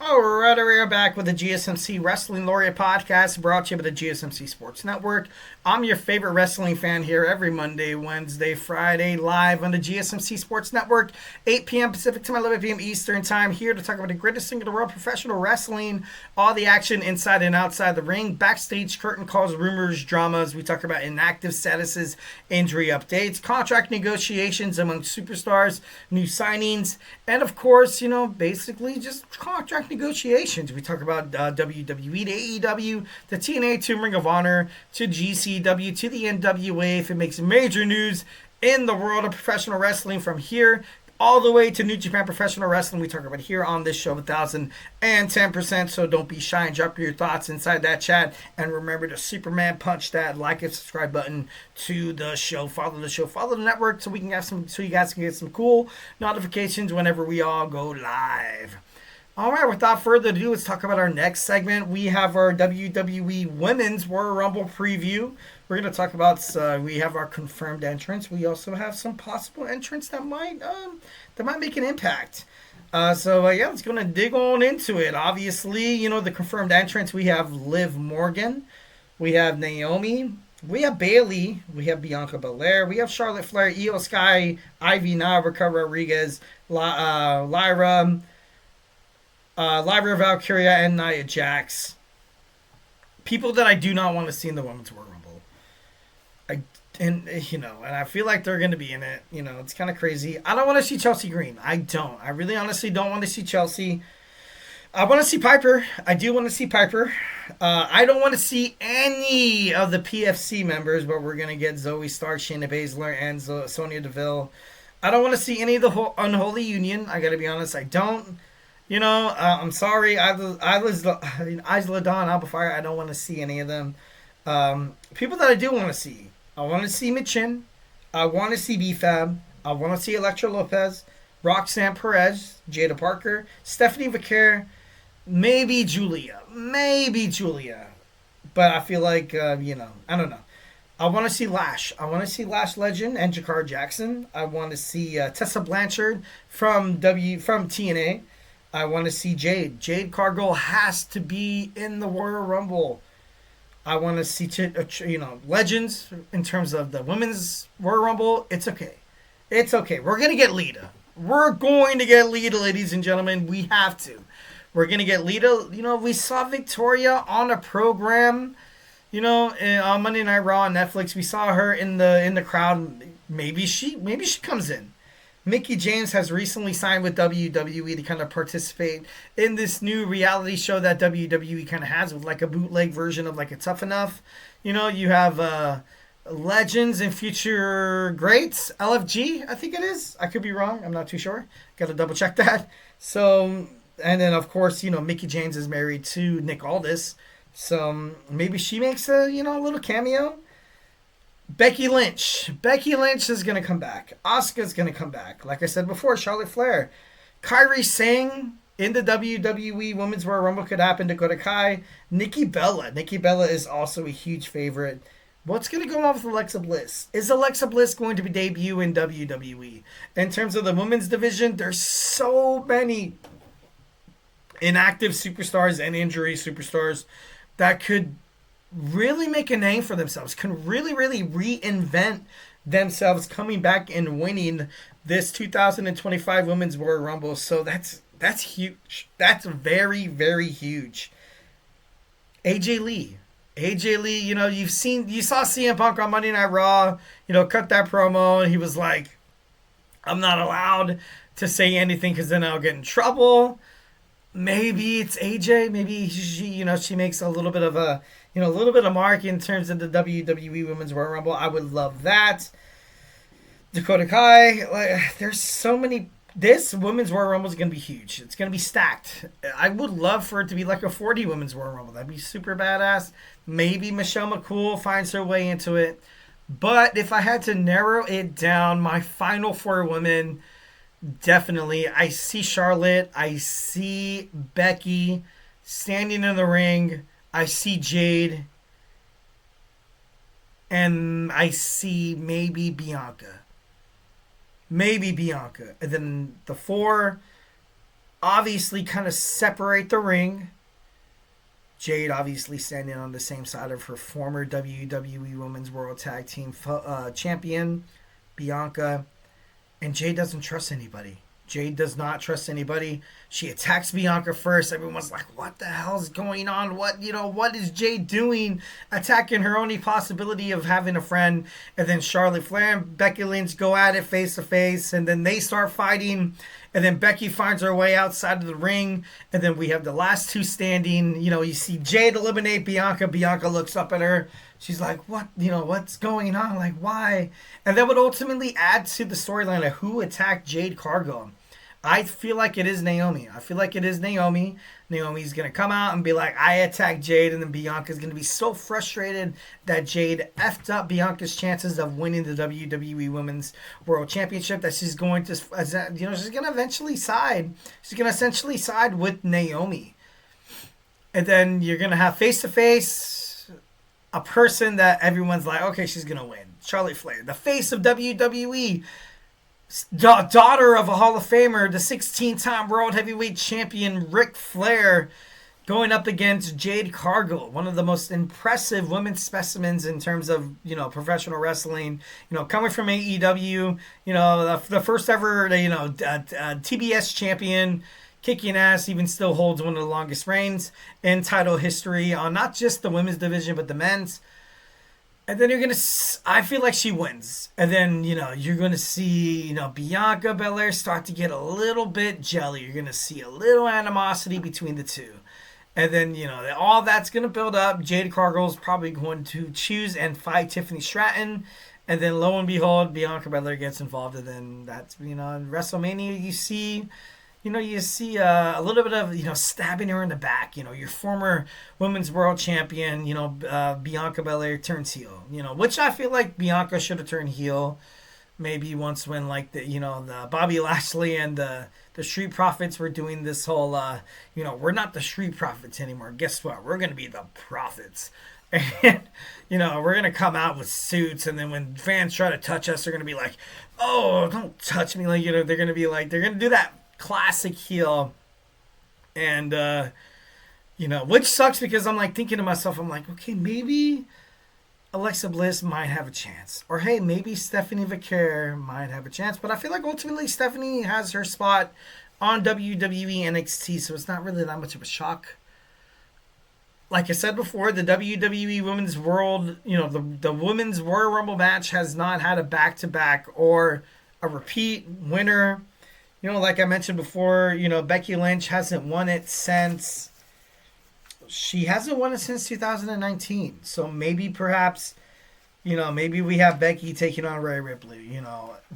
Alright, we're back with the GSMC Wrestling Laureate podcast brought to you by the GSMC Sports Network. I'm your favorite wrestling fan here every Monday, Wednesday, Friday, live on the GSMC Sports Network, 8 p.m. Pacific time, 11 p.m. Eastern time, here to talk about the greatest thing in the world, professional wrestling, all the action inside and outside the ring, backstage curtain calls, rumors, dramas. We talk about inactive statuses, injury updates, contract negotiations among superstars, new signings, and of course, basically just contract negotiations. We talk about WWE to AEW, to TNA to Ring of Honor, to GCW, to the NWA, if it makes major news in the world of professional wrestling from here all the way to New Japan Professional Wrestling. We talk about here on this show 1010%. So don't be shy and drop your thoughts inside that chat. And remember to Superman punch that like and subscribe button to the show. Follow the show, follow the network so we can have so you guys can get some cool notifications whenever we all go live. All right, without further ado, let's talk about our next segment. We have our WWE Women's Royal Rumble preview. We're going to talk about, we have our confirmed entrants. We also have some possible entrants that might make an impact. Let's going to dig on into it. Obviously, the confirmed entrants, we have Liv Morgan. We have Naomi. We have Bayley. We have Bianca Belair. We have Charlotte Flair, Io Sky, Ivy Nile, Raquel Rodriguez, Lyra Valkyria, and Nia Jax. People that I do not want to see in the Women's Royal Rumble. And I feel like they're going to be in it. It's kind of crazy. I don't want to see Chelsea Green. I don't. I really honestly don't want to see Chelsea. I want to see Piper. I do want to see Piper. I don't want to see any of the PFC members, but we're going to get Zoe Stark, Shayna Baszler, and Sonya Deville. I don't want to see any of the Unholy Union. I got to be honest. I don't. I'm sorry. Isla Dawn, Alba Fire, I don't want to see any of them. People that I do want to see. I want to see Michin. I want to see B-Fab. I want to see Elektra Lopez, Roxanne Perez, Jada Parker, Stephanie Vaquer, maybe Julia. But I feel like, I don't know. I want to see Lash. I want to see Lash Legend and Jakar Jackson. I want to see Tessa Blanchard from TNA. I want to see Jade. Jade Cargill has to be in the Royal Rumble. I want to see, legends in terms of the Women's Royal Rumble. It's okay. We're going to get Lita. Ladies and gentlemen. We have to. We're going to get Lita. We saw Victoria on a program, on Monday Night Raw on Netflix. We saw her in the crowd. Maybe she comes in. Mickie James has recently signed with WWE to kind of participate in this new reality show that WWE kind of has with like a bootleg version of like a Tough Enough. You have Legends and Future Greats, LFG, I think it is. I could be wrong. I'm not too sure. Got to double check that. So, and then of course, Mickie James is married to Nick Aldis. So maybe she makes a little cameo. Becky Lynch is going to come back. Asuka's going to come back. Like I said before, Charlotte Flair. Kairi Sane in the WWE Women's Royal Rumble could happen. Dakota Kai. Nikki Bella is also a huge favorite. What's going to go on with Alexa Bliss? Is Alexa Bliss going to be debut in WWE? In terms of the women's division, there's so many inactive superstars and injury superstars that could really make a name for themselves, can really reinvent themselves coming back and winning this 2025 Women's Royal Rumble. So that's huge. That's very, very huge. AJ Lee, you saw CM Punk on Monday Night Raw, cut that promo, and he was like, I'm not allowed to say anything because then I'll get in trouble. Maybe it's AJ. Maybe she makes a little bit of a mark in terms of the WWE Women's Royal Rumble. I would love that. Dakota Kai. There's so many. This Women's Royal Rumble is going to be huge. It's going to be stacked. I would love for it to be like a 40 Women's Royal Rumble. That'd be super badass. Maybe Michelle McCool finds her way into it. But if I had to narrow it down, my final four women. Definitely. I see Charlotte. I see Becky standing in the ring. I see Jade. And I see maybe Bianca. And then the four, obviously kind of separate the ring. Jade obviously standing on the same side of her former WWE Women's World Tag Team champion, Bianca. And Jade doesn't trust anybody. Jade does not trust anybody. She attacks Bianca first. Everyone's like, what the hell's going on? What is Jade doing? Attacking her only possibility of having a friend. And then Charlotte Flair and Becky Lynch go at it face to face. And then they start fighting. And then Becky finds her way outside of the ring. And then we have the last two standing. You see Jade eliminate Bianca. Bianca looks up at her. She's like, what's going on? Like, why? And that would ultimately add to the storyline of who attacked Jade Cargill. I feel like it is Naomi. Naomi's going to come out and be like, I attacked Jade. And then Bianca's going to be so frustrated that Jade effed up Bianca's chances of winning the WWE Women's World Championship that she's going to, she's going to eventually side. She's going to essentially side with Naomi. And then you're going to have face-to-face a person that everyone's like, okay, she's going to win. Charlotte Flair, the face of WWE. Daughter of a Hall of Famer, the 16-time World Heavyweight Champion Ric Flair, going up against Jade Cargill, one of the most impressive women's specimens in terms of professional wrestling. Coming from AEW, the first ever TBS champion, kicking ass, even still holds one of the longest reigns in title history on not just the women's division but the men's. And then I feel like she wins. And then, you're going to see, Bianca Belair start to get a little bit jelly. You're going to see a little animosity between the two. And then, all that's going to build up. Jade Cargill's probably going to choose and fight Tiffany Stratton. And then, lo and behold, Bianca Belair gets involved. And then that's, in WrestleMania, you see a little bit of, stabbing her in the back. Your former women's world champion, Bianca Belair turns heel, which I feel like Bianca should have turned heel maybe once when, like, the Bobby Lashley and the Street Profits were doing this whole, we're not the Street Profits anymore. Guess what? We're going to be the Profits. And, we're going to come out with suits, and then when fans try to touch us, they're going to be like, oh, don't touch me. Like, they're going to be like, they're going to do that classic heel. And which sucks because I'm like thinking to myself, I'm like, okay, maybe Alexa Bliss might have a chance, or hey, maybe Stephanie Vaquer might have a chance. But I feel like ultimately Stephanie has her spot on WWE NXT, so it's not really that much of a shock. Like I said before, the WWE Women's World, the Women's Royal Rumble match has not had a back-to-back or a repeat winner. Like I mentioned before, Becky Lynch hasn't won it since... She hasn't won it since 2019. So maybe perhaps, maybe we have Becky taking on Rhea Ripley,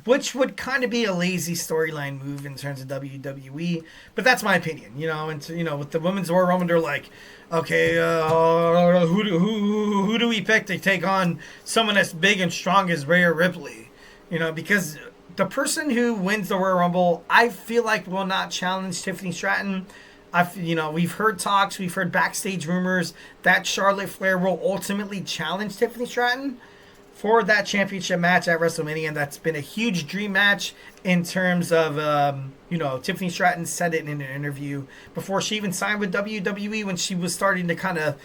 which would kind of be a lazy storyline move in terms of WWE. But that's my opinion, and with the Women's Royal Rumble, they're like, okay, who do we pick to take on someone as big and strong as Rhea Ripley? Because the person who wins the Royal Rumble, I feel like will not challenge Tiffany Stratton. We've heard talks, we've heard backstage rumors that Charlotte Flair will ultimately challenge Tiffany Stratton for that championship match at WrestleMania, and that's been a huge dream match in terms of, Tiffany Stratton said it in an interview before she even signed with WWE when she was starting to kind of,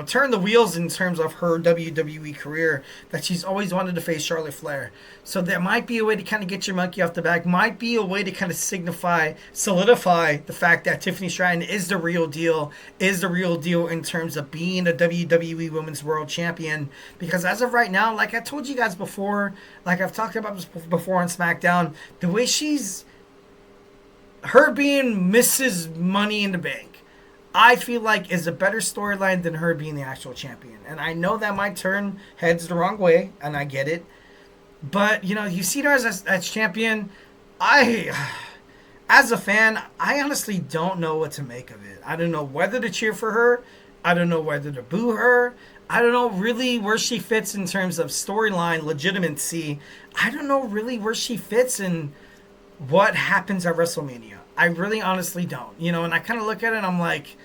turn the wheels in terms of her WWE career, that she's always wanted to face Charlotte Flair. So there might be a way to kind of get your monkey off the back, might be a way to kind of solidify the fact that Tiffany Stratton is the real deal in terms of being a WWE Women's World Champion. Because as of right now, like I told you guys before, like I've talked about this before on SmackDown, the way her being Mrs. Money in the Bank, I feel like is a better storyline than her being the actual champion. And I know that might turn heads the wrong way, and I get it. But, you see her as champion, as a fan, I honestly don't know what to make of it. I don't know whether to cheer for her. I don't know whether to boo her. I don't know really where she fits in terms of storyline legitimacy. I don't know really where she fits in what happens at WrestleMania. I really honestly don't. And I kind of look at it and I'm like,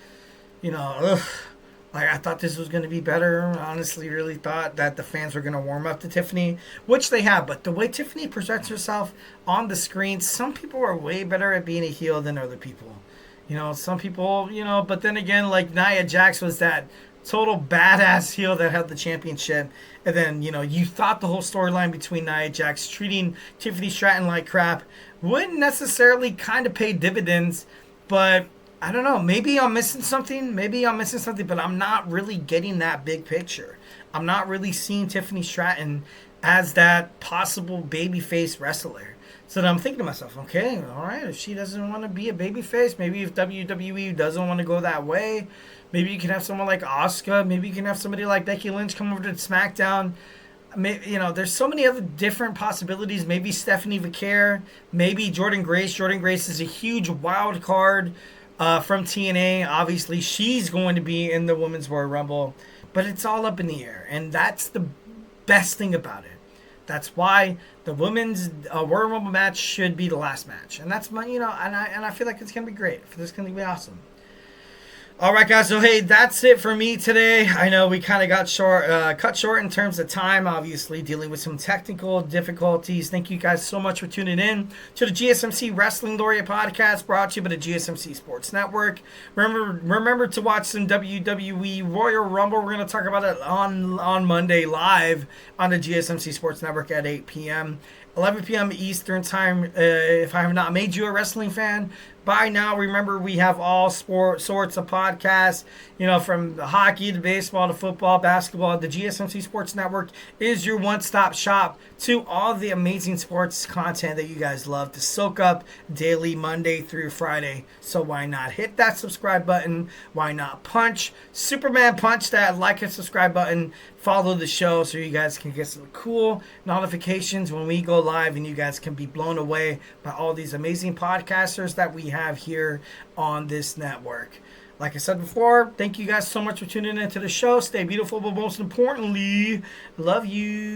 Like, I thought this was going to be better. Honestly, really thought that the fans were going to warm up to Tiffany, which they have. But the way Tiffany presents herself on the screen, some people are way better at being a heel than other people. Some people, but then again, like Nia Jax was that total badass heel that held the championship. And then, you thought the whole storyline between Nia Jax treating Tiffany Stratton like crap wouldn't necessarily kind of pay dividends, but I don't know. Maybe I'm missing something. But I'm not really getting that big picture. I'm not really seeing Tiffany Stratton as that possible babyface wrestler. So then I'm thinking to myself, okay, all right, if she doesn't want to be a babyface, maybe if WWE doesn't want to go that way, maybe you can have someone like Asuka. Maybe you can have somebody like Becky Lynch come over to SmackDown. Maybe, there's so many other different possibilities. Maybe Stephanie Vaquer. Maybe Jordynne Grace. Jordynne Grace is a huge wild card. From TNA, obviously, she's going to be in the Women's Royal Rumble, but it's all up in the air, and that's the best thing about it. That's why the Women's Royal Rumble match should be the last match, and that's my, and I feel like it's gonna be great. It's gonna be awesome. All right, guys. So, hey, that's it for me today. I know we kind of got cut short in terms of time, obviously, dealing with some technical difficulties. Thank you guys so much for tuning in to the GSMC Wrestling Laureate podcast brought to you by the GSMC Sports Network. Remember to watch some WWE Royal Rumble. We're going to talk about it on Monday live on the GSMC Sports Network at 8 p.m. 11 p.m. Eastern Time. If I have not made you a wrestling fan by now, remember we have all sorts of podcasts, from hockey to baseball to football, basketball. The GSMC Sports Network is your one-stop shop to all the amazing sports content that you guys love to soak up daily, Monday through Friday. So why not hit that subscribe button? Why not Superman punch that like and subscribe button? Follow the show so you guys can get some cool notifications when we go live, and you guys can be blown away by all these amazing podcasters that we have here on this network. Like I said before, thank you guys so much for tuning into the show. Stay beautiful, but most importantly, love you.